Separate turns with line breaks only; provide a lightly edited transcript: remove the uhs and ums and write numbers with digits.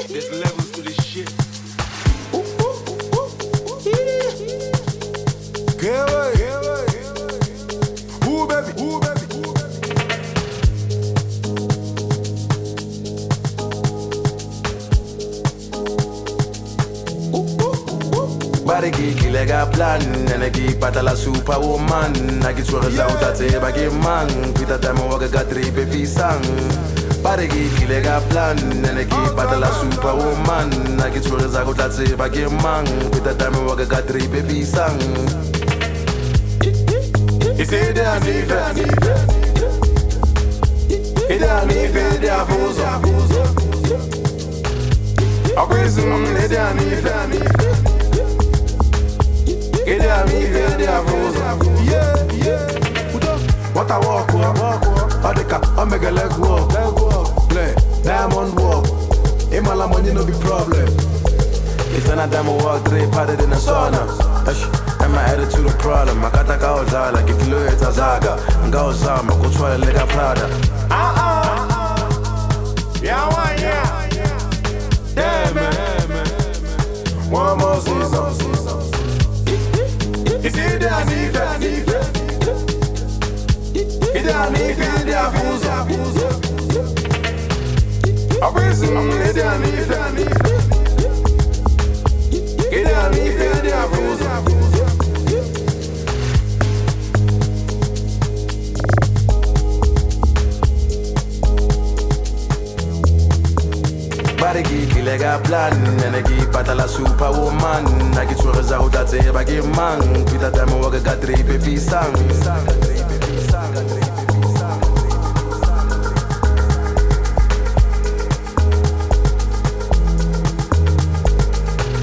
There's levels to this shit.
Get away. Ooh, baby.
Bariki kilega plan, nenegi pata la superwoman. Nagi chwere za utate bagi man, pita dame waga gadri baby sang. Bariki kilega plan, nenegi pata la superwoman. Nagi chwere za utate bagi man, pita dame waga gadri baby sang.
Ise de anive, ide anive de afuso. Akwizum ide anive. Ide anive de afuso. What I walk, Odeka, Omega leg walk, play, diamond walk. Imala money no be problem.
It's when I diamond walk, three parted in the sauna. And my attitude a problem. I got that go like if you look at Zaga and go some, go try to leg a Prada.
Yeah, man. One more season. It's ide anive. Ide anive de afuso. Akwizum ide anive. Ide anive de afuso.
Bariki kilega plan, nenegi pata la superwoman. Nagi chwere za utate bagi man, pita dame waga gadri baby sang.